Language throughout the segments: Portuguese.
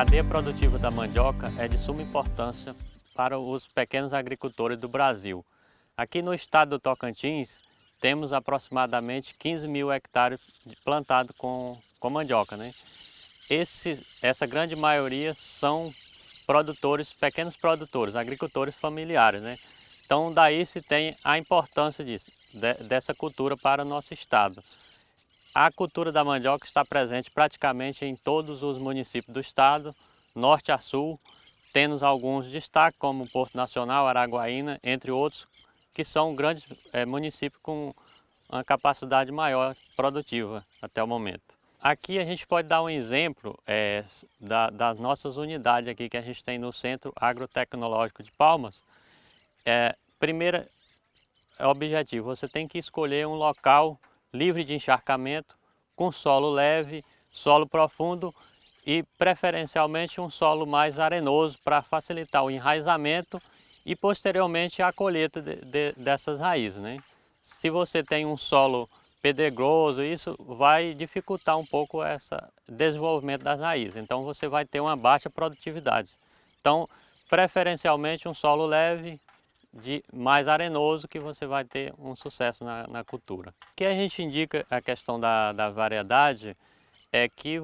cadeia produtiva da mandioca é de suma importância para os pequenos agricultores do Brasil. Aqui no estado do Tocantins, temos aproximadamente 15 mil hectares plantados com mandioca, né? Essa grande maioria são produtores, pequenos produtores, agricultores familiares, né? Então daí se tem a importância dessa cultura para o nosso estado. A cultura da mandioca está presente praticamente em todos os municípios do estado, norte a sul, tendo alguns destaques como Porto Nacional, Araguaína, entre outros, que são grandes municípios com uma capacidade maior produtiva até o momento. Aqui a gente pode dar um exemplo das nossas unidades aqui que a gente tem no Centro Agrotecnológico de Palmas. Primeiro objetivo, você tem que escolher um local livre de encharcamento, com solo leve, solo profundo e preferencialmente um solo mais arenoso para facilitar o enraizamento e posteriormente a colheita dessas raízes, né? Se você tem um solo pedregoso, isso vai dificultar um pouco esse desenvolvimento das raízes, então você vai ter uma baixa produtividade. Então, preferencialmente um solo leve, mais arenoso, que você vai ter um sucesso na cultura. O que a gente indica a questão da variedade é que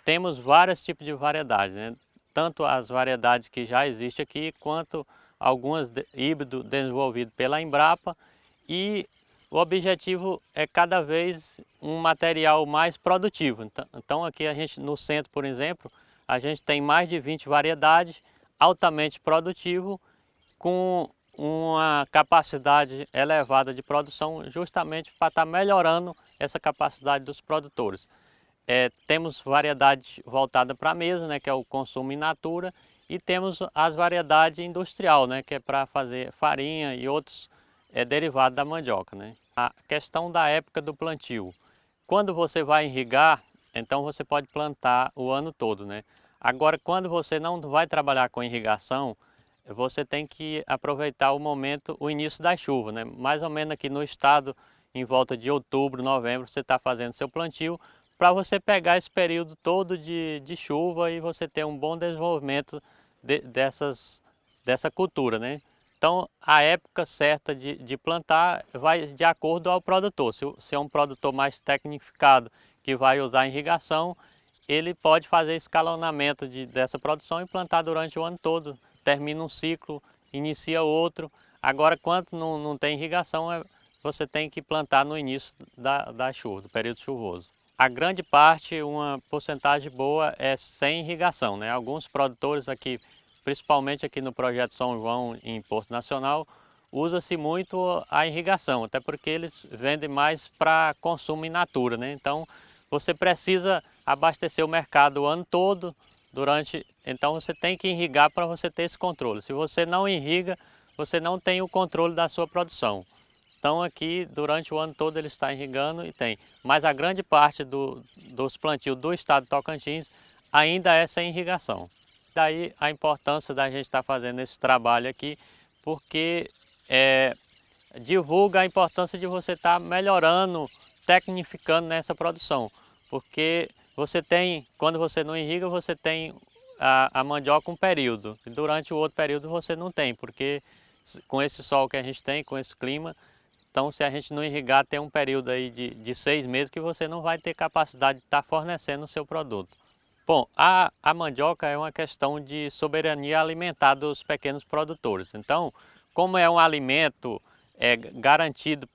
temos vários tipos de variedades, né? Tanto as variedades que já existem aqui, quanto algumas híbridos desenvolvidos pela Embrapa, e o objetivo é cada vez um material mais produtivo. Então aqui a gente, no centro, por exemplo, a gente tem mais de 20 variedades, altamente produtivo, com uma capacidade elevada de produção, justamente para estar melhorando essa capacidade dos produtores. Temos variedade voltada para a mesa, né, que é o consumo in natura, e temos as variedades industrial, né, que é para fazer farinha e outros derivados da mandioca, né. A questão da época do plantio. Quando você vai irrigar, então você pode plantar o ano todo, né. Agora, quando você não vai trabalhar com irrigação, você tem que aproveitar o momento, o início da chuva, né? Mais ou menos aqui no estado, em volta de outubro, novembro, você está fazendo seu plantio, para você pegar esse período todo de chuva e você ter um bom desenvolvimento dessa cultura, né? Então, a época certa de plantar vai de acordo ao produtor. Se é um produtor mais tecnificado, que vai usar irrigação, ele pode fazer escalonamento dessa produção e plantar durante o ano todo. Termina um ciclo, inicia outro. Agora, quando não tem irrigação, você tem que plantar no início da chuva, do período chuvoso. A grande parte, uma porcentagem boa, é sem irrigação, né? Alguns produtores aqui, principalmente aqui no Projeto São João, em Porto Nacional, usa-se muito a irrigação, até porque eles vendem mais para consumo in natura, né? Então, você precisa abastecer o mercado o ano todo, então você tem que irrigar para você ter esse controle. Se você não irriga, você não tem o controle da sua produção. Então aqui, durante o ano todo, ele está irrigando e tem. Mas a grande parte dos plantios do estado de Tocantins ainda é sem irrigação. Daí a importância da gente estar fazendo esse trabalho aqui, porque divulga a importância de você estar melhorando, tecnificando nessa produção. Porque quando você não irriga, você tem a mandioca um período, e durante o outro período você não tem, porque com esse sol que a gente tem, com esse clima, então se a gente não irrigar, tem um período aí de 6 meses que você não vai ter capacidade de estar fornecendo o seu produto. Bom, a mandioca é uma questão de soberania alimentar dos pequenos produtores. Então, como é um alimento garantido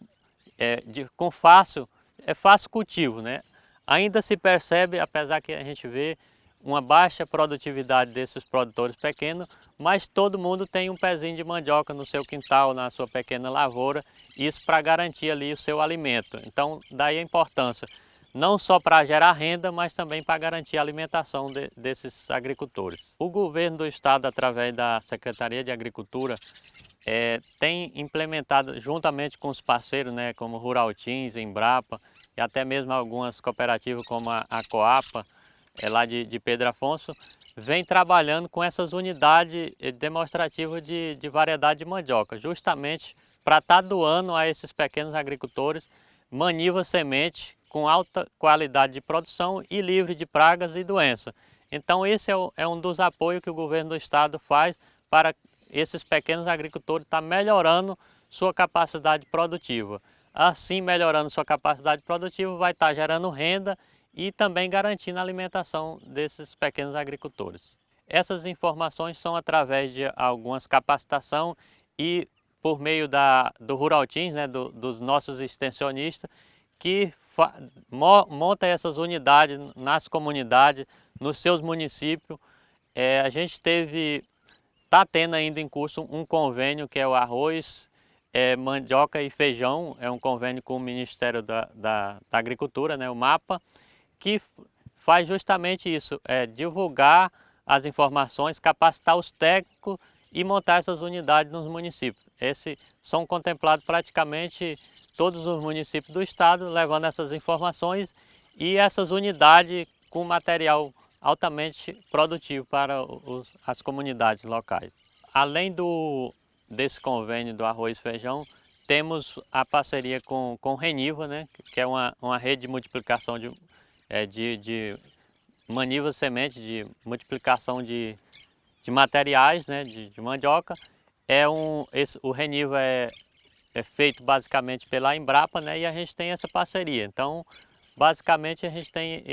com fácil cultivo, né? Ainda se percebe, apesar que a gente vê uma baixa produtividade desses produtores pequenos, mas todo mundo tem um pezinho de mandioca no seu quintal, na sua pequena lavoura, isso para garantir ali o seu alimento. Então, daí a importância, não só para gerar renda, mas também para garantir a alimentação desses agricultores. O governo do estado, através da Secretaria de Agricultura, tem implementado, juntamente com os parceiros, né, como Rural Teams, Embrapa, e até mesmo algumas cooperativas como a Coapa, lá de Pedro Afonso, vem trabalhando com essas unidades demonstrativas de variedade de mandioca, justamente para estar doando a esses pequenos agricultores maniva semente com alta qualidade de produção e livre de pragas e doenças. Então esse é um dos apoios que o governo do estado faz para esses pequenos agricultores estar melhorando sua capacidade produtiva. Assim, melhorando sua capacidade produtiva, vai estar gerando renda e também garantindo a alimentação desses pequenos agricultores. Essas informações são através de algumas capacitações e por meio do Rural Teams, né, dos nossos extensionistas, que monta essas unidades nas comunidades, nos seus municípios. A gente está tendo ainda em curso um convênio que é o arroz, mandioca e feijão, é um convênio com o Ministério da Agricultura, né, o MAPA, que faz justamente isso, divulgar as informações, capacitar os técnicos e montar essas unidades nos municípios. São contemplados praticamente todos os municípios do estado, levando essas informações e essas unidades com material altamente produtivo para as comunidades locais. Além desse convênio do arroz e feijão, temos a parceria com o Reniva, né, que é uma rede de multiplicação de manivas sementes, de multiplicação de materiais, né, de mandioca. O Reniva é feito basicamente pela Embrapa, né, e a gente tem essa parceria. Então, basicamente a gente tem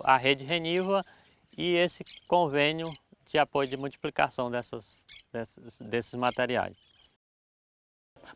a rede Reniva e esse convênio de apoio de multiplicação desses materiais.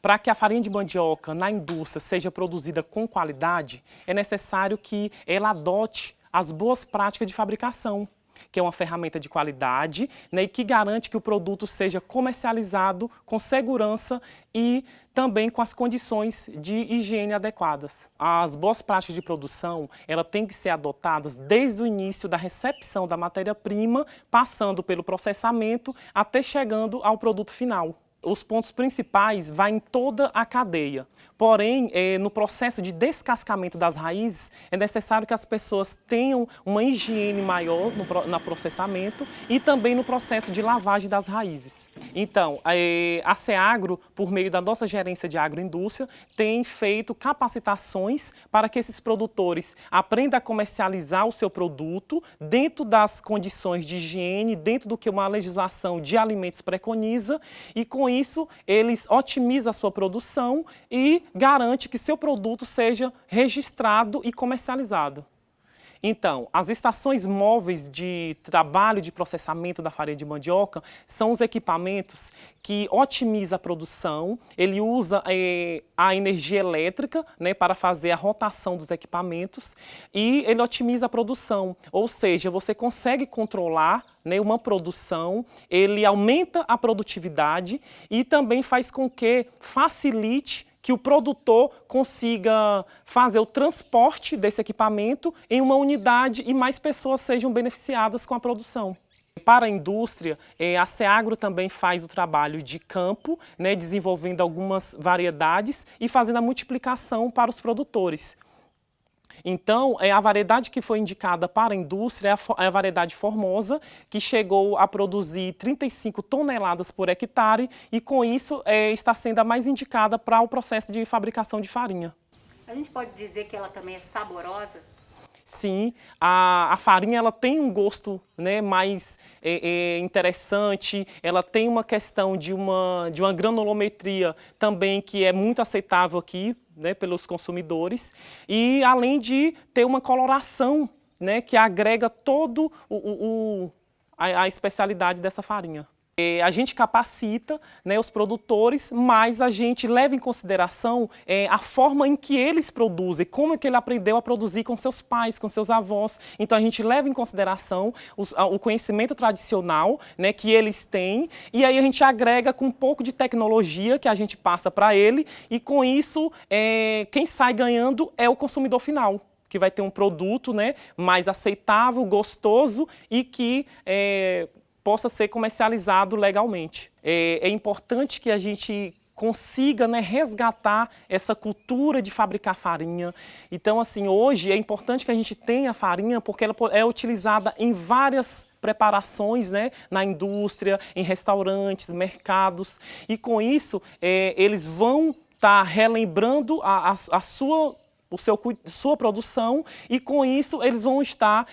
Para que a farinha de mandioca na indústria seja produzida com qualidade, é necessário que ela adote as boas práticas de fabricação, que é uma ferramenta de qualidade, né, e que garante que o produto seja comercializado com segurança e também com as condições de higiene adequadas. As boas práticas de produção, ela tem que ser adotadas desde o início da recepção da matéria-prima, passando pelo processamento até chegando ao produto final. Os pontos principais vão em toda a cadeia. Porém, no processo de descascamento das raízes, é necessário que as pessoas tenham uma higiene maior no processamento e também no processo de lavagem das raízes. Então, a SEAGRO, por meio da nossa gerência de agroindústria, tem feito capacitações para que esses produtores aprendam a comercializar o seu produto dentro das condições de higiene, dentro do que uma legislação de alimentos preconiza, e com isso eles otimizam a sua produção e garante que seu produto seja registrado e comercializado. Então, as estações móveis de trabalho de processamento da farinha de mandioca são os equipamentos que otimizam a produção. Ele usa a energia elétrica, né, para fazer a rotação dos equipamentos e ele otimiza a produção, ou seja, você consegue controlar, né, uma produção, ele aumenta a produtividade e também faz com que facilite que o produtor consiga fazer o transporte desse equipamento em uma unidade e mais pessoas sejam beneficiadas com a produção. Para a indústria, a SEAGRO também faz o trabalho de campo, né, desenvolvendo algumas variedades e fazendo a multiplicação para os produtores. Então, a variedade que foi indicada para a indústria é a variedade Formosa, que chegou a produzir 35 toneladas por hectare e, com isso, está sendo a mais indicada para o processo de fabricação de farinha. A gente pode dizer que ela também é saborosa? Sim, a farinha ela tem um gosto, né, mais interessante, ela tem uma questão de uma granulometria também que é muito aceitável aqui, né, pelos consumidores, e além de ter uma coloração, né, que agrega todo a especialidade dessa farinha. A gente capacita, né, os produtores, mas a gente leva em consideração a forma em que eles produzem, como é que ele aprendeu a produzir com seus pais, com seus avós. Então a gente leva em consideração o conhecimento tradicional, né, que eles têm, e aí a gente agrega com um pouco de tecnologia que a gente passa para ele, e com isso quem sai ganhando é o consumidor final, que vai ter um produto, né, mais aceitável, gostoso e que possa ser comercializado legalmente. É importante que a gente consiga, né, resgatar essa cultura de fabricar farinha. Então, assim, hoje é importante que a gente tenha farinha porque ela é utilizada em várias preparações, né, na indústria, em restaurantes, mercados. E com isso, eles vão estar relembrando sua produção e com isso eles vão estar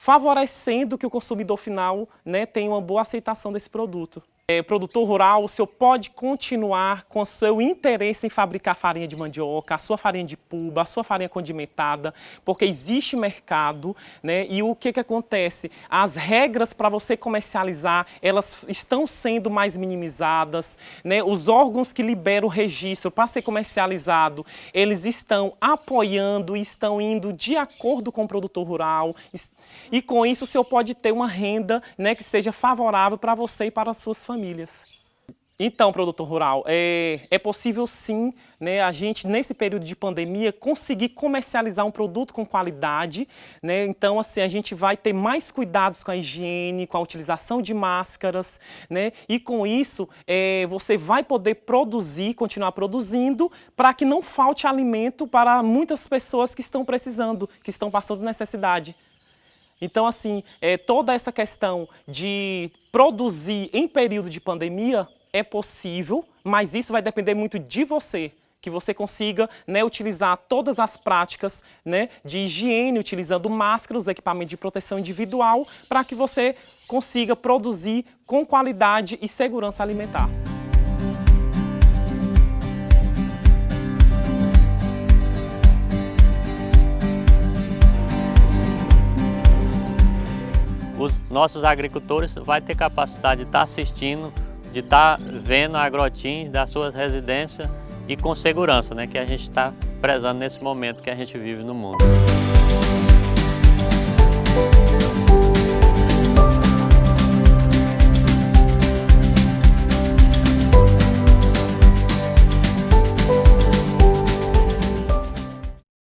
favorecendo que o consumidor final, né, tenha uma boa aceitação desse produto. Produtor rural, o senhor pode continuar com o seu interesse em fabricar farinha de mandioca, a sua farinha de puba, a sua farinha condimentada, porque existe mercado, né? E o que acontece? As regras para você comercializar, elas estão sendo mais minimizadas, né? Os órgãos que liberam o registro para ser comercializado, eles estão apoiando e estão indo de acordo com o produtor rural. E com isso o senhor pode ter uma renda, né, que seja favorável para você e para as suas famílias. Então, produtor rural, é possível sim, né, a gente, nesse período de pandemia, conseguir comercializar um produto com qualidade, né? Então, assim, a gente vai ter mais cuidados com a higiene, com a utilização de máscaras, né? E com isso, você vai poder produzir, continuar produzindo, para que não falte alimento para muitas pessoas que estão precisando, que estão passando necessidade. Então, assim, toda essa questão de produzir em período de pandemia é possível, mas isso vai depender muito de você, que você consiga, né, utilizar todas as práticas, né, de higiene, utilizando máscaras, equipamento de proteção individual, para que você consiga produzir com qualidade e segurança alimentar. Os nossos agricultores vão ter capacidade de estar assistindo, de estar vendo a Agrotim das suas residências e com segurança, né, que a gente está prezando nesse momento que a gente vive no mundo.